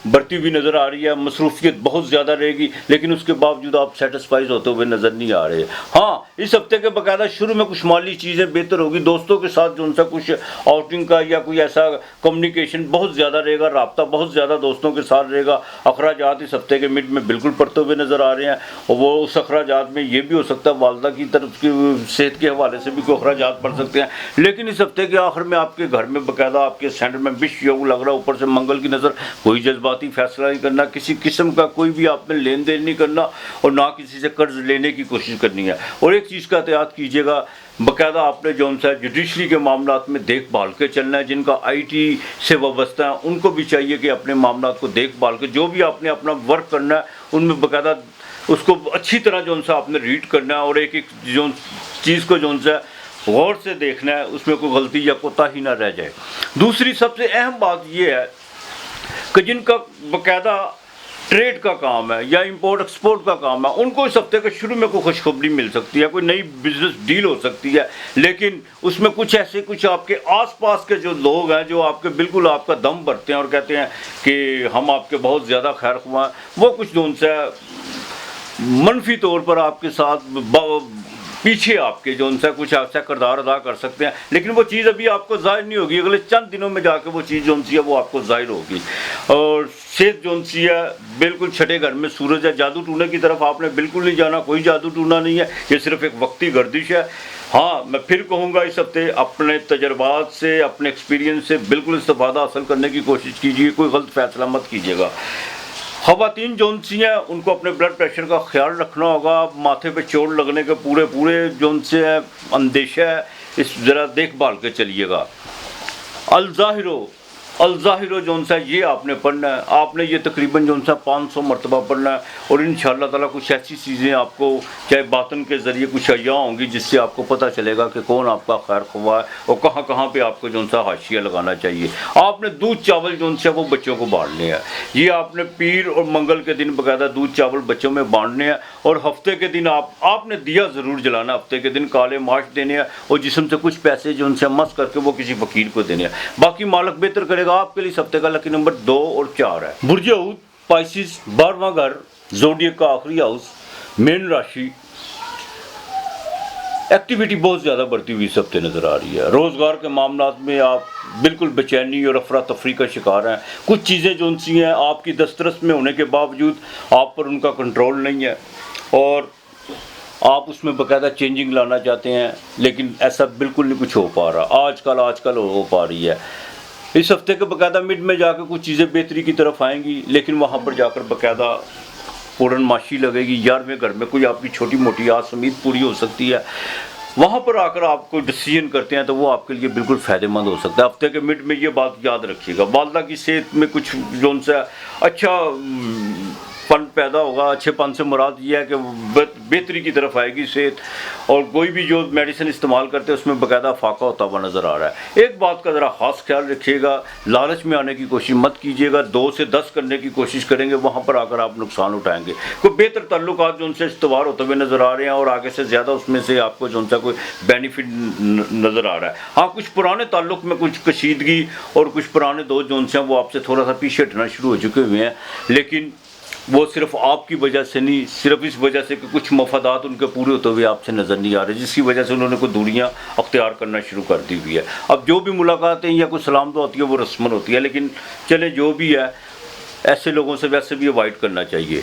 बढ़ती हुई नज़र आ रही है। मसरूफियत बहुत ज़्यादा रहेगी, लेकिन उसके बावजूद आप सेटिस्फाइज होते हुए नज़र नहीं आ रहे। हाँ, इस हफ्ते के बाकायदा शुरू में कुछ माली चीज़ें बेहतर होगी। दोस्तों के साथ जो सा कुछ आउटिंग का या कोई ऐसा कम्युनिकेशन बहुत ज़्यादा रहेगा, रब्ता बहुत ज़्यादा दोस्तों के साथ रहेगा। अखराजात इस हफ्ते के मिड में बिल्कुल पड़ते हुए नज़र आ रहे हैं, और वो उस अखराजात में ये भी हो सकता है वालदा की तरफ की सेहत के हवाले से भी कोई अखराजात पड़ सकते हैं। लेकिन इस हफ्ते के आखिर में आपके घर में बाकायदा आपके सेंटर में विष योग लग रहा है, ऊपर से मंगल की नज़र। कोई जज्बाती फैसला नहीं करना, किसी किस्म का कोई भी आपने लेन देन नहीं करना और ना किसी से कर्ज लेने की कोशिश करनी है। और एक चीज़ का एहतियात कीजिएगा, बाकायदा आपने जो सा जुडिशरी के मामला में देखभाल के चलना है। जिनका IT से वाबस्ता है उनको भी चाहिए कि अपने मामला को देखभाल के, जो भी आपने अपना वर्क करना है उनमें बाकायदा उसको अच्छी तरह जो सा आपने रीड करना है और एक एक जो चीज़ को जो सा गौर से देखना है, उसमें कोई गलती या कोताही ना रह जाए। दूसरी सबसे अहम बात यह है कि जिनका बाकायदा ट्रेड का काम है या इंपोर्ट एक्सपोर्ट का काम है, उनको इस हफ्ते के शुरू में कोई खुशखबरी मिल सकती है, कोई नई बिजनेस डील हो सकती है। लेकिन उसमें कुछ आपके आसपास के जो लोग हैं जो आपके बिल्कुल आपका दम भरते हैं और कहते हैं कि हम आपके बहुत ज़्यादा खैर ख्वाह हैं, वो कुछ जो उनसे मनफी तौर पर आपके साथ पीछे आपके जो उनसे कुछ अच्छा किरदार अदा कर सकते हैं। लेकिन वो चीज़ अभी आपको ज़ाहिर नहीं होगी, अगले चंद दिनों में जाके वो चीज़ जो सी है वो आपको ज़ाहिर होगी। और सेहत जो सी है बिल्कुल छठे घर में सूरज है, जादू टूने की तरफ आपने बिल्कुल नहीं जाना, कोई जादू टूना नहीं है, ये सिर्फ एक वक्ती गर्दिश है। हाँ, मैं फिर कहूँगा इस हफ्ते अपने तजर्बात से, अपने एक्सपीरियंस से बिल्कुल इस्तेफादा हासिल करने की कोशिश कीजिए, कोई गलत फैसला मत कीजिएगा। ख़वातीन जोन सी हैं उनको अपने ब्लड प्रेशर का ख्याल रखना होगा, माथे पे चोट लगने के पूरे जोन से है अंदेशा है, इस ज़रा देखभाल के चलिएगा। अल-ज़ाहिरो जोन सा ये आपने पढ़ना है, आपने ये तकरीबन जोन सा 500 मरतबा पढ़ना है और इंशाअल्लाह ताला कुछ ऐसी चीज़ें आपको चाहे बातन के ज़रिए कुछ अय्या होंगी जिससे आपको पता चलेगा कि कौन आपका खैर ख्वाह है और कहाँ कहाँ पे आपको जोन सा हाशिया लगाना चाहिए। आपने दूध चावल जोन सा वो बच्चों को बांटने हैं, ये आपने पीर और मंगल के दिन बाकायदा दूध चावल बच्चों में बांटने हैं। और हफ्ते के दिन आपने दिया ज़रूर जलाना, हफ्ते के दिन काले माश देने हैं और जिस्म से कुछ पैसे जो उनसे मस करके वो किसी फ़कीर को देने हैं। बाकी मालिक बेहतर करेगा। आपके लिए इस हफ्ते का लकी नंबर 2 और 4 है। बुर्ज हूत पाइसिस 12वां घर, ज़ोडिएक का आखिरी हाउस, मेन राशि। एक्टिविटी बहुत ज़्यादा बढ़ती हुई इस हफ्ते नज़र आ रही है। रोज़गार के मामला में आप बिल्कुल बेचैनी और अफरा तफरी का शिकार हैं। कुछ चीज़ें जो सी हैं आपकी दस्तरस में होने के बावजूद आप पर उनका कंट्रोल नहीं है और आप उसमें बाकायदा चेंजिंग लाना चाहते हैं, लेकिन ऐसा बिल्कुल नहीं कुछ हो पा रहा। आजकल हो पा रही है। इस हफ्ते के बाकायदा मिड में जाकर कुछ चीज़ें बेहतरी की तरफ आएंगी, लेकिन वहाँ पर जाकर बाकायदा पूर्णमाशी लगेगी। 11वें घर में कोई आपकी छोटी मोटी आस उम्मीद पूरी हो सकती है। वहाँ पर आकर आप कोई डिसीजन करते हैं तो वो आपके लिए बिल्कुल फ़ायदेमंद हो सकता है। हफ्ते के मिड में ये बात याद रखिएगा। वालदा की सेहत में कुछ जो सा अच्छा फन पैदा होगा। अच्छे पन से मुराद ये है कि बेहतरी की तरफ आएगी सेहत, और कोई भी जो मेडिसिन इस्तेमाल करते हैं उसमें बाकायदा फाका होता हुआ नज़र आ रहा है। एक बात का ज़रा ख़ास ख्याल रखिएगा, लालच में आने की कोशिश मत कीजिएगा। 2 से 10 करने की कोशिश करेंगे, वहाँ पर आकर आप नुकसान उठाएंगे। कोई बेहतर ताल्लुकात जो उनसे इस्तवार होते हुए नज़र आ रहे हैं और आगे से ज़्यादा उसमें से आपको जो उनसा कोई बेनिफिट नज़र आ रहा है। हाँ, कुछ पुराने ताल्लुक में कुछ कशीदगी और कुछ पुराने दोस्त जो उनसे वो आपसे थोड़ा सा पीछे हटना शुरू हो चुके हुए हैं, लेकिन वो सिर्फ आपकी वजह से नहीं, सिर्फ इस वजह से कि कुछ मफादात उनके पूरे होते हुए आपसे नज़र नहीं आ रहे, जिसकी वजह से उन्होंने कोई दूरियां अख्तियार करना शुरू कर दी हुई है। अब जो भी मुलाकातें या कोई सलाम तो होती है वो रस्मन होती है, लेकिन चले जो भी है ऐसे लोगों से वैसे भी अवॉइड करना चाहिए।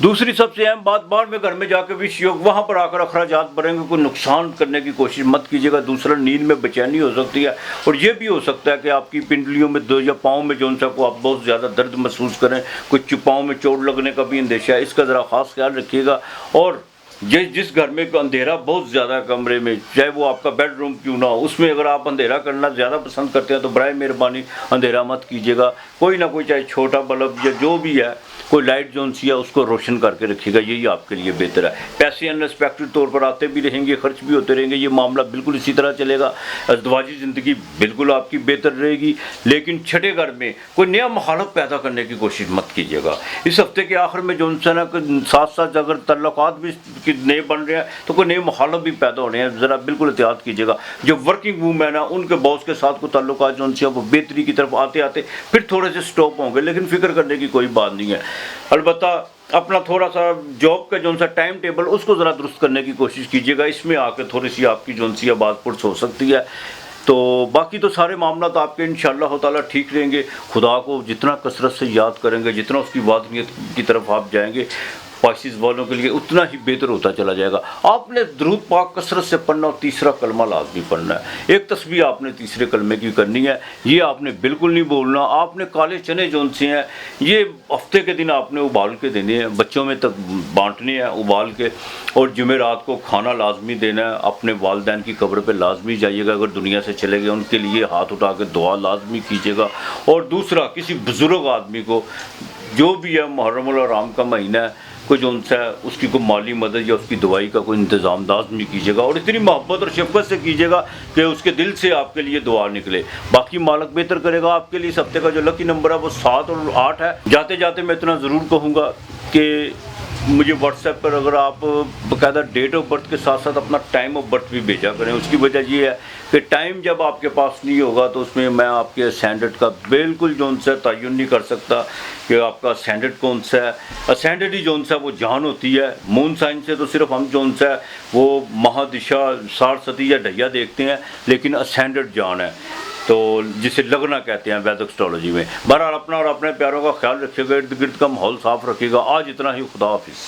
दूसरी सबसे अहम बात, 12वें घर में जाकर विष योग, वहाँ पर आकर अखराजात बढ़ेंगे, कोई नुकसान करने की कोशिश मत कीजिएगा। दूसरा, नींद में बेचैनी हो सकती है और ये भी हो सकता है कि आपकी पिंडलियों में दो या पाँव में जो को आप बहुत ज़्यादा दर्द महसूस करें, कुछ पाँव में चोट लगने का भी अंदेशा है। इसका ज़रा ख़ास ख्याल रखिएगा। और जिस घर में अंधेरा बहुत ज़्यादा कमरे में, चाहे वो आपका बेडरूम क्यों ना हो, उसमें अगर आप अंधेरा करना ज़्यादा पसंद करते हैं तो बराए मेहरबानी अंधेरा मत कीजिएगा। कोई ना कोई चाहे छोटा बल्ब या जो भी है, कोई लाइट जो सी है उसको रोशन करके रखिएगा, यही आपके लिए बेहतर है। पैसे अनएक्सपेक्टेड तौर पर आते भी रहेंगे, खर्च भी होते रहेंगे, ये मामला बिल्कुल इसी तरह चलेगा। अज़दवाजी ज़िंदगी बिल्कुल आपकी बेहतर रहेगी, लेकिन छठे घर में कोई नया मुखालफ पैदा करने की कोशिश मत कीजिएगा। इस हफ्ते के आखिर में जो ना साथ साथ अगर तल्लुकात भी नए बन रहे हैं तो कोई नए मुखालफ भी पैदा हो रहे हैं, ज़रा बिल्कुल एहतियात कीजिएगा। जो वर्किंग वूमेन है उनके बॉस के साथ कोई तल्लुकात जो उनसे वो बेहतरी की तरफ आते आते फिर थोड़े से स्टॉप होंगे, लेकिन फिक्र करने की कोई बात नहीं है। अलबत्ता अपना थोड़ा सा जॉब का जो सा टाइम टेबल उसको ज़रा दुरुस्त करने की कोशिश कीजिएगा, इसमें आकर थोड़ी सी आपकी जो सी बात पुरस हो सकती है। तो बाकी तो सारे मामला तो आपके इंशाअल्लाह ताला ठीक रहेंगे। खुदा को जितना कसरत से याद करेंगे, जितना उसकी वादनीयत की तरफ आप जाएंगे, पाइसिस वालों के लिए उतना ही बेहतर होता चला जाएगा। आपने दुरूद पाक कसरत से पढ़ना और तीसरा कलमा लाजमी पढ़ना है। एक तस्बीह आपने तीसरे कलमे की करनी है, ये आपने बिल्कुल नहीं बोलना। आपने काले चने जौन से हैं ये हफ्ते के दिन आपने उबाल के देने हैं, बच्चों में तक बांटने हैं उबाल के, और जुमेरात को खाना लाजमी देना है। अपने वालिदैन की कब्र पे लाजमी जाइएगा, अगर दुनिया से चले गए उनके लिए हाथ उठा के दुआ लाजमी कीजिएगा। और दूसरा, किसी बुज़ुर्ग आदमी को जो भी है मुहर्रम और हराम का महीना है कोई जो सा है उसकी कोई माली मदद या उसकी दवाई का कोई इंतज़ाम लाजमी कीजिएगा, और इतनी मोहब्बत और शफ़क़त से कीजिएगा कि उसके दिल से आपके लिए दुआ निकले। बाकी मालिक बेहतर करेगा आपके लिए। इस हफ्ते का जो लकी नंबर है वो 7 और 8 है। जाते जाते मैं इतना ज़रूर कहूँगा कि मुझे व्हाट्सएप पर अगर आप बाकायदा डेट ऑफ बर्थ के साथ साथ अपना टाइम ऑफ बर्थ भी भेजा करें। उसकी वजह ये है कि टाइम जब आपके पास नहीं होगा तो उसमें मैं आपके असेंडेड का बिल्कुल जो सा तयन नहीं कर सकता कि आपका असेंडेड कौन सा है। असेंडेड ही जो सा वो जान होती है। मून साइन से तो सिर्फ हम जो सा वो महादिशा सारस्वती या ढैया देखते हैं, लेकिन असेंडेड जान है तो जिसे लगना कहते हैं वैदिक एस्ट्रोलॉजी में। बहरहाल अपना और अपने प्यारों का ख्याल रखिएगा, इर्द गिर्द का माहौल साफ़ रखिएगा। आज इतना ही, खुदा हाफिज़।